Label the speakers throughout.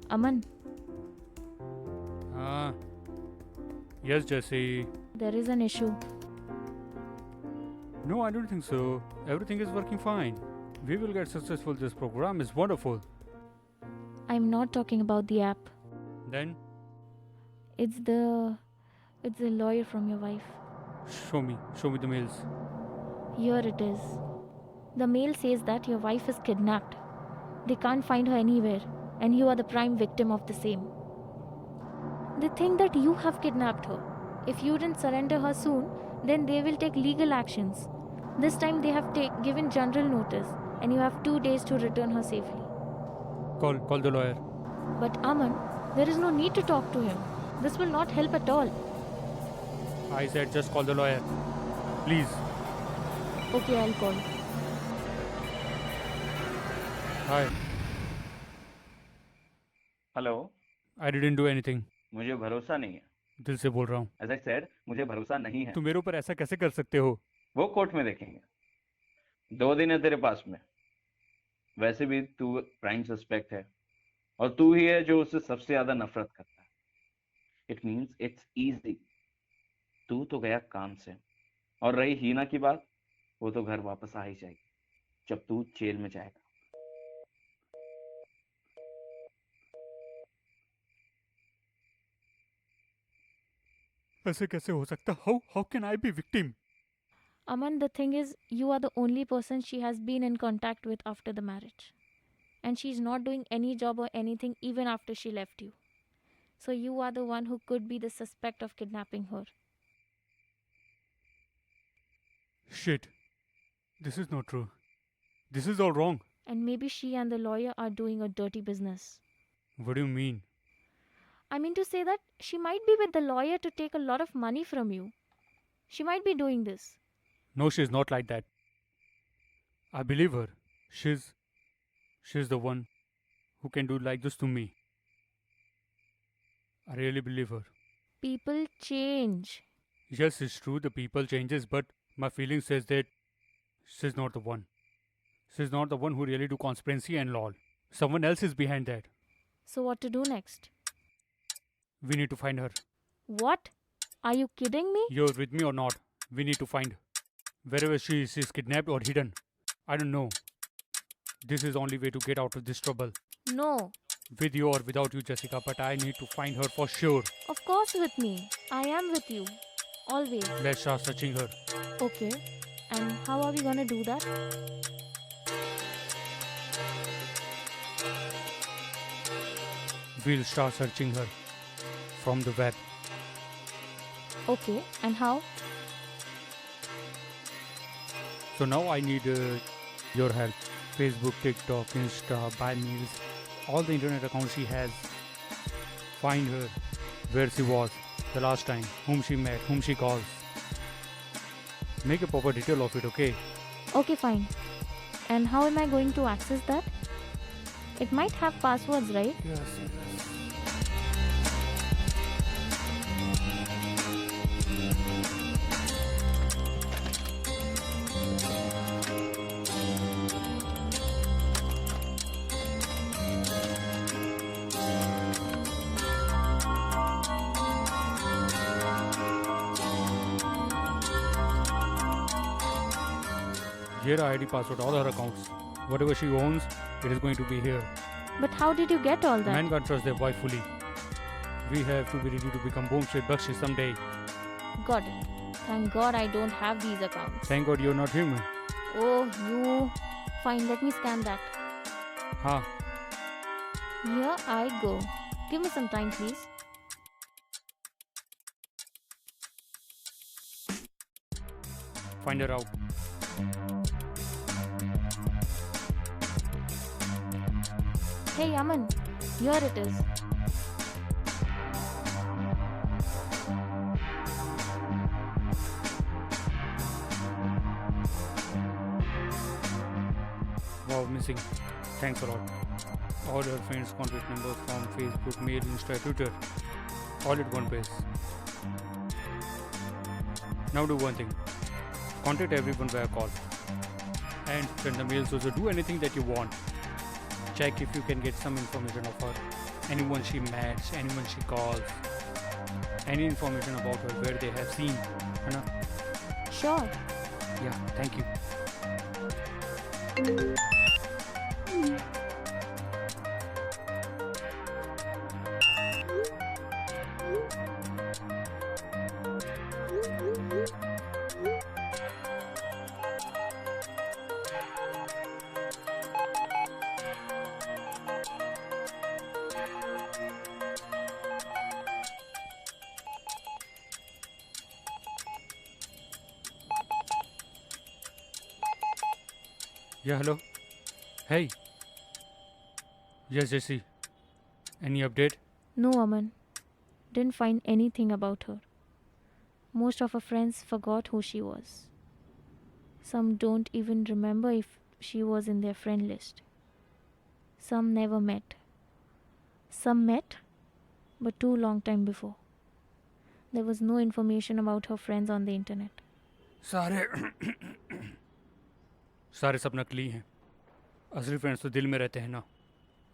Speaker 1: Aman,
Speaker 2: Ah, yes, Jesse.
Speaker 1: there is an issue.
Speaker 2: No, I don't think so. Everything is working fine. We will get successful. This program is wonderful.
Speaker 1: I'm not talking about the app.
Speaker 2: Then,
Speaker 1: It's the lawyer from your wife.
Speaker 2: show me the mails.
Speaker 1: Here it is. The mail says that your wife is kidnapped. They can't find her anywhere, and you are the prime victim of the same. They think that you have kidnapped her. If you didn't surrender her soon, then they will take legal actions. This time they have given general notice, and you have 2 days to return her safely.
Speaker 2: Call the lawyer.
Speaker 1: But Aman, there is no need to talk to him. This will not help at all.
Speaker 2: I said just call the lawyer. Please.
Speaker 1: Okay, I'll call.
Speaker 2: Hi.
Speaker 3: Hello
Speaker 2: I didn't do anything.
Speaker 3: मुझे भरोसा नहीं है
Speaker 2: दिल से बोल रहा हूँ.
Speaker 3: As I said मुझे भरोसा नहीं है
Speaker 2: तुम मेरे ऊपर ऐसा कैसे कर सकते हो?
Speaker 3: वो कोर्ट में देखेंगे 2 दिन है तेरे पास में वैसे भी तू प्राइम सस्पेक्ट है और तू ही है जो उससे सबसे ज्यादा नफरत करता है इट मींस इट्स इजी तू तो गया काम से और रही हीना की बात वो तो घर वापस आ ही जाएगी जब तू जेल में जाएगा
Speaker 2: ऐसे कैसे हो सकता? How can I be victim?
Speaker 1: Aman, the thing is, you are the only person she has been in contact with after the marriage. And she's not doing any job or anything even after she left you. So you are the one who could be the suspect of kidnapping her.
Speaker 2: Shit. This is not true. This is all wrong.
Speaker 1: And maybe she and the lawyer are doing a dirty business.
Speaker 2: What do you mean?
Speaker 1: I mean to say that she might be with the lawyer to take a lot of money from you. She might be doing this.
Speaker 2: No, she's not like that. I believe her. She's the one who can do like this to me. I really believe her.
Speaker 1: People change.
Speaker 2: Yes, it's true, the people changes, but my feeling says that she's not the one. She's not the one who really do conspiracy and law. Someone else is behind that.
Speaker 1: So what to do next?
Speaker 2: We need to find her.
Speaker 1: What? Are you kidding me?
Speaker 2: You're with me or not? We need to find her. Wherever she is, she's kidnapped or hidden. I don't know. This is the only way to get out of this trouble.
Speaker 1: No.
Speaker 2: With you or without you, Jessica, but I need to find her for sure.
Speaker 1: Of course with me. I am with you. Always.
Speaker 2: Let's start searching her.
Speaker 1: Okay. And how are we gonna do that?
Speaker 2: We'll start searching her from the web.
Speaker 1: Okay. And how?
Speaker 2: So now I need your help. Facebook, TikTok, Insta, buy meals, all the internet accounts she has. Find her, where she was the last time, whom she met, whom she calls. Make a proper detail of it, okay?
Speaker 1: Okay, fine. And how am I going to access that? It might have passwords, right?
Speaker 2: Yes. Here are ID password, all her accounts. Whatever she owns, it is going to be here.
Speaker 1: But how did you get all that?
Speaker 2: Men can't trust their wife fully. We have to be ready to become boom shit Bakshi someday.
Speaker 1: Got it. Thank God I don't have these accounts.
Speaker 2: Thank God you're not human.
Speaker 1: Oh, you. Fine, let me scan that.
Speaker 2: Huh?
Speaker 1: Here I go. Give me some time, please.
Speaker 2: Find her out.
Speaker 1: Hey, Aman. Here it is.
Speaker 2: Wow, missing. Thanks a lot. All her friends' contact numbers from Facebook, mail, Insta, Twitter. All at one place. Now do one thing. Contact everyone via call. And send the mails also. Do anything that you want. Check if you can get some information of her. anyone she met, anyone she calls, any information about her, where they have seen, है ना?
Speaker 1: Sure.
Speaker 2: Yeah, thank you. Yeah, hello. Hey. Yes, Jesse. Any update?
Speaker 1: No, Aman. Didn't find anything about her. Most of her friends forgot who she was. Some don't even remember if she was in their friend list. Some never met. Some met, but too long time before. There was no information about her friends on the internet.
Speaker 2: सारे सारे सब नकली हैं. असली friends तो दिल में रहते हैं ना.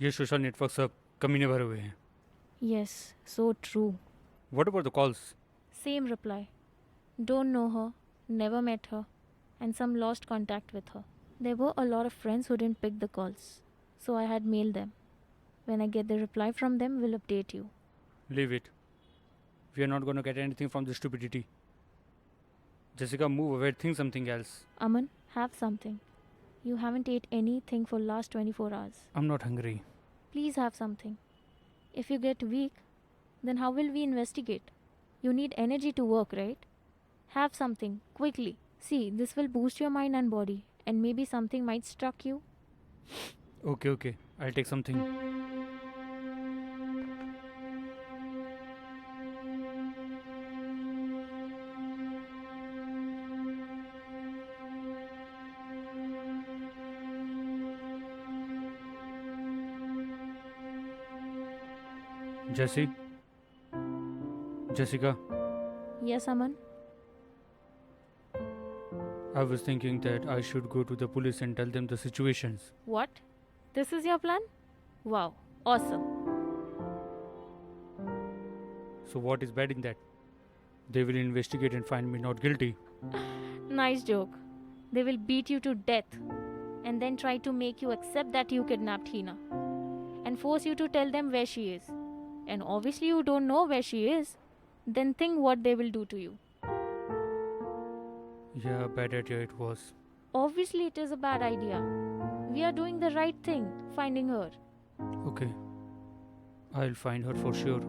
Speaker 2: ये सोशल नेटवर्क सब कमीने भरे हुए हैं.
Speaker 1: Yes, so true.
Speaker 2: What about the calls?
Speaker 1: Same reply. Don't know her, never met her, and some lost contact with her. There were a lot of friends who didn't pick the calls, so I had mailed them. When I get the reply from them, we'll update you.
Speaker 2: Leave it. We are not going to get anything from this stupidity. Jessica, move away. Think something else.
Speaker 1: Aman, have something. You haven't ate anything for last 24 hours.
Speaker 2: I'm not hungry.
Speaker 1: Please have something. If you get weak, then how will we investigate? You need energy to work, right? Have something, quickly. See, this will boost your mind and body, and maybe something might struck you.
Speaker 2: Okay. I'll take something. Jesse? Jessica,
Speaker 1: Yes, Aman?
Speaker 2: I was thinking that I should go to the police and tell them the situations.
Speaker 1: What? This is your plan? Wow, awesome.
Speaker 2: So what is bad in that? They will investigate and find me not guilty.
Speaker 1: Nice joke. They will beat you to death and then try to make you accept that you kidnapped Hina and force you to tell them where she is. And obviously, you don't know where she is. Then think what they will do to you.
Speaker 2: Yeah, bad idea it was.
Speaker 1: Obviously, it is a bad idea. We are doing the right thing, finding her.
Speaker 2: Okay. I'll find her for sure.